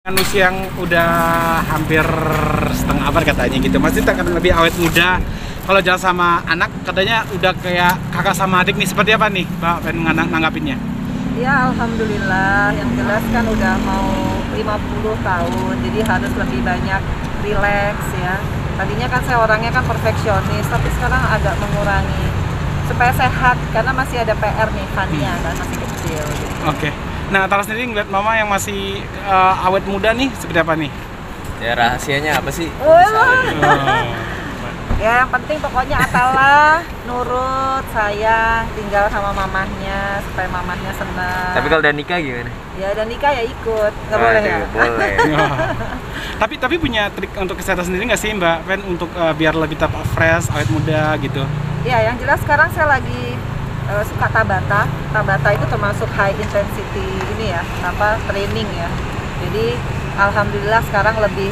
Manusia yang udah hampir setengah abad katanya gitu, masih akan lebih awet muda. Kalau jalan sama anak katanya udah kayak kakak sama adik nih, seperti apa nih Mbak pengen nanggapinnya? Ya alhamdulillah, yang jelas kan udah mau 50 tahun, jadi harus lebih banyak relax ya. Tadinya kan saya orangnya kan perfeksionis, tapi sekarang agak mengurangi supaya sehat, karena masih ada PR nih, Fania kan masih kecil gitu. Oke. Nah, Tara sendiri ngeliat mama yang masih awet muda nih, seperti apa nih? Ya rahasianya apa sih? Ya yang penting pokoknya Atala nurut, sayang, tinggal sama mamahnya supaya mamahnya senang. Tapi kalau udah nikah gimana? Ya udah nikah ya ikut, nggak boleh ya? Boleh. Tapi punya trik untuk kesehatan sendiri nggak sih Mbak Fen untuk biar lebih tetap fresh, awet muda gitu? Ya yang jelas sekarang saya lagi suka Tabata. Tabata itu termasuk high intensity ini ya, training ya. Jadi alhamdulillah sekarang lebih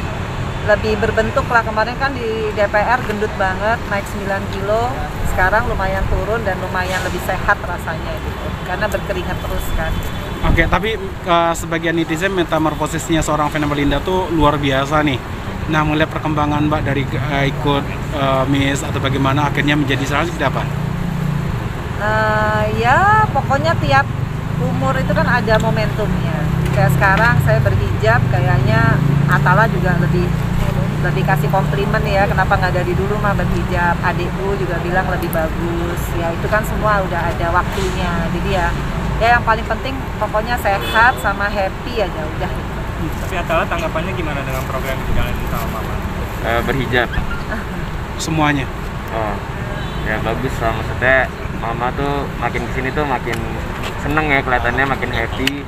berbentuk lah. Kemarin kan di DPR gendut banget, naik 9 kilo. Sekarang lumayan turun dan lumayan lebih sehat rasanya gitu. Karena berkeringat terus kan. Oke, tapi sebagian netizen metamorfosisnya seorang Vena Melinda tuh luar biasa nih. Nah, melihat perkembangan Mbak dari ikut Miss atau bagaimana akhirnya menjadi seperti apa? Ya pokoknya tiap umur itu kan ada momentumnya. Kayak sekarang saya berhijab, kayaknya Atala juga lebih kasih komplimen ya, kenapa nggak dari dulu mah berhijab. Adikku juga bilang lebih bagus. Ya itu kan semua udah ada waktunya. Jadi ya yang paling penting pokoknya sehat sama happy aja udah. Tapi Atala tanggapannya gimana dengan program yang dijalanin sama mama? Berhijab. Semuanya. Oh, ya bagus lah, maksudnya mama tuh makin kesini tuh makin seneng ya, kelihatannya makin happy.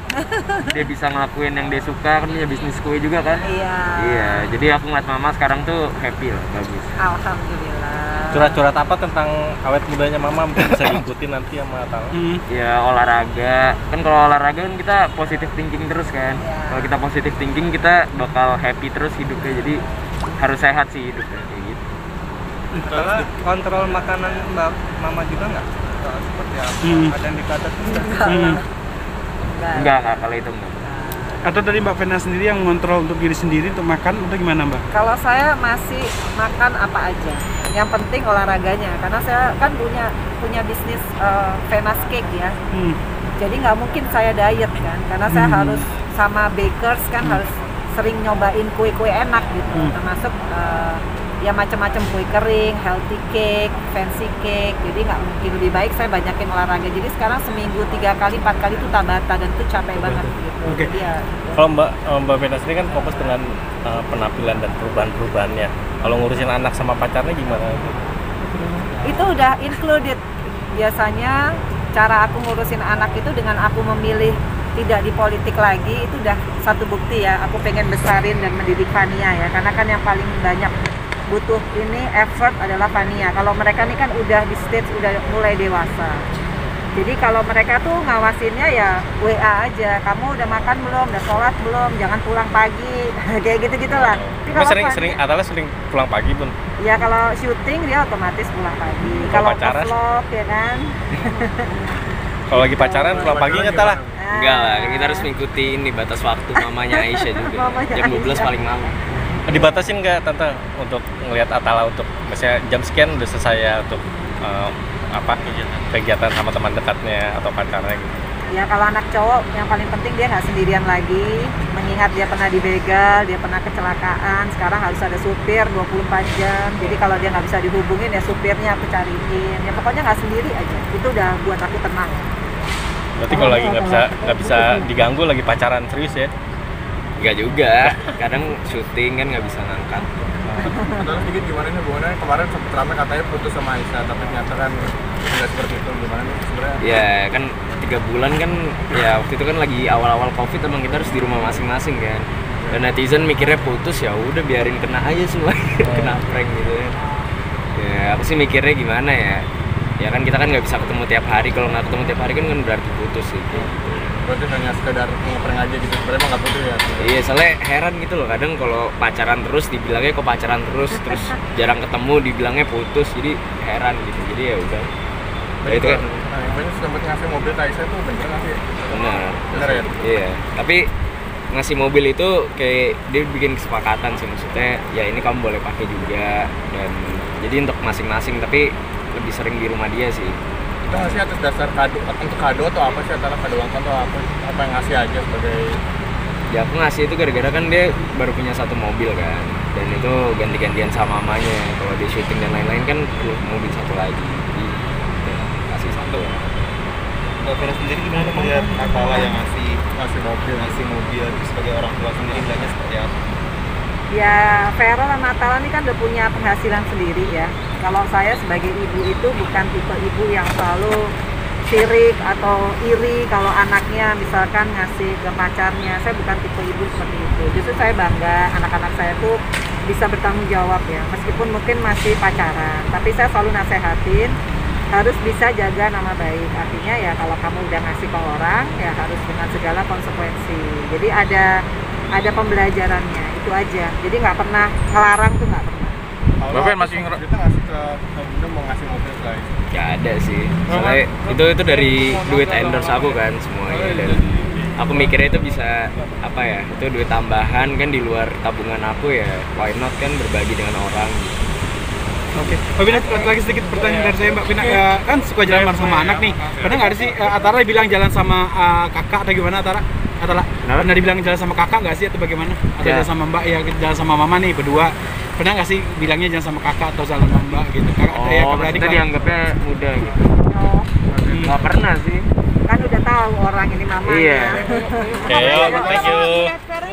Dia bisa ngelakuin yang dia suka, kan dia bisnis kue juga kan. Iya, jadi aku ngeliat mama sekarang tuh happy lah, bagus. Alhamdulillah. Curhat-curhat apa tentang awet mudanya mama mungkin bisa diikuti nanti sama Atala? Ya olahraga, kan kalau olahraga kan kita positive thinking terus kan. Kalau kita positive thinking kita bakal happy terus hidupnya, jadi harus sehat sih hidupnya kayak gitu. Atala kontrol makanan mbak mama juga nggak? Seperti apa? Ada yang dikatakan Enggak, kalau itu enggak. Atau dari Mbak Vena sendiri yang mengontrol untuk diri sendiri untuk makan atau gimana Mbak? Kalau saya masih makan apa aja, yang penting olahraganya, karena saya kan punya bisnis Vena's Cake ya. Jadi nggak mungkin saya diet kan, karena saya harus sama bakers kan harus sering nyobain kue-kue enak gitu, termasuk ya macam-macam kue kering, healthy cake, fancy cake. Jadi nggak mungkin, lebih baik saya banyakin olahraga. Jadi sekarang seminggu 3 kali 4 kali itu Tabata, dan itu capek banget gitu. Oke. Jadi ya, Kalau Mbak Vena sendiri kan fokus dengan penampilan dan perubahan-perubahannya. Kalau ngurusin anak sama pacarnya gimana? itu udah included. Biasanya cara aku ngurusin anak itu dengan aku memilih tidak di politik lagi, itu udah satu bukti ya. Aku pengen besarin dan mendidik Fania ya, karena kan yang paling banyak butuh ini effort adalah Fania. Kalau mereka ini kan udah di stage udah mulai dewasa. Jadi kalau mereka tuh ngawasinnya ya WA aja, kamu udah makan belum, udah sholat belum, jangan pulang pagi, kayak gitu-gitulah. Atala sering pulang pagi pun? Ya kalau syuting dia otomatis pulang pagi. Kalau vlog ya kan. Kalau lagi pacaran pulang pagi nggak Atala? Enggak lah, kita harus mengikuti ini batas waktu mamanya Aisyah juga. Jam 12 paling malam. Dibatasin nggak Tante untuk ngelihat Atala untuk misalnya jam sekian udah selesai ya untuk kegiatan sama teman dekatnya atau pacarnya gitu? Ya kalau anak cowok yang paling penting dia nggak sendirian lagi, mengingat dia pernah dibegal, dia pernah kecelakaan, sekarang harus ada supir 24 jam. Jadi kalau dia nggak bisa dihubungin ya supirnya aku cariin. Ya pokoknya nggak sendiri aja, itu udah buat aku tenang. Berarti kalau lagi nggak bisa diganggu lagi pacaran serius ya? Enggak juga, kadang syuting kan nggak bisa ngangkat. Atau sedikit gimana nih hubungannya, kemarin sempat ramai katanya putus sama Aisyah, tapi ternyata kan tidak seperti itu. Gimana nih sebenarnya? Ya kan 3 bulan kan, ya waktu itu kan lagi awal-awal COVID, emang kita harus di rumah masing-masing kan. Dan netizen mikirnya putus, ya udah biarin kena aja semua, kena prank gitu kan. Ya aku sih mikirnya gimana ya, ya kan kita kan nggak bisa ketemu tiap hari. Kalau nggak ketemu tiap hari kan berarti putus gitu. Berarti hanya sekedar ngeprank aja gitu, sebenarnya emang nggak putus ya? Iya, soalnya heran gitu loh, kadang kalau pacaran terus dibilangnya kok pacaran terus jarang ketemu dibilangnya putus, jadi heran gitu. Jadi ya udah. Ya itu kan. Banyak sempat ngasih mobil ke Aisyah tuh bener nggak sih? Benar. Bener ya? Iya, tapi ngasih mobil itu kayak dia bikin kesepakatan sih, maksudnya ya ini kamu boleh pakai juga, dan jadi untuk masing-masing, tapi lebih sering di rumah dia sih. Itu ngasih atas dasar kado, untuk kado atau apa sih, antara kado ulang tahun atau apa yang ngasih aja sebagai? Ya aku ngasih itu gara-gara kan dia baru punya satu mobil kan, dan itu ganti-gantian sama mamanya, kalau dia syuting dan lain-lain kan perlu mobil satu lagi, jadi ya, kasih satu. Mbak Vera sendiri gimana melihat Atala yang ngasih mobil sebagai orang tua sendiri, melihatnya seperti apa? Ya, Vera sama Atala ini kan udah punya penghasilan sendiri ya. Kalau saya sebagai ibu itu bukan tipe ibu yang selalu sirik atau iri kalau anaknya misalkan ngasih ke pacarnya. Saya bukan tipe ibu seperti itu. Justru saya bangga anak-anak saya tuh bisa bertanggung jawab ya, meskipun mungkin masih pacaran. Tapi saya selalu nasehatin harus bisa jaga nama baik. Artinya ya kalau kamu udah ngasih ke orang ya harus dengan segala konsekuensi. Jadi ada pembelajarannya, itu aja. Jadi nggak pernah ngelarang tuh, nggak pernah. Bapak masih kita ngasih ke Bunda mau ngasih mobil selain? Gak ada sih, soalnya itu dari duit endorse aku kan semuanya, dan aku mikirnya itu bisa apa ya, itu duit tambahan kan di luar tabungan aku ya, why not kan berbagi dengan orang. Oke, Mbak Pina, lagi sedikit pertanyaan dari saya, Mbak Pina, kan suka jalan bareng sama anak nih. Pernah nggak ada sih Atara bilang jalan sama kakak atau gimana, Atara? Pernah dibilang jalan sama kakak nggak sih atau bagaimana? Atau Ya. jalan sama Mbak ya, jalan sama Mama nih berdua. Pernah nggak sih bilangnya jalan sama kakak atau jalan sama Mbak gitu? Kakak, ya, Oh, kakak adik kita lah. dianggapnya muda gitu. Oh, Nggak pernah sih. kan udah tahu orang ini mamanya. Iya. Oke, thank you.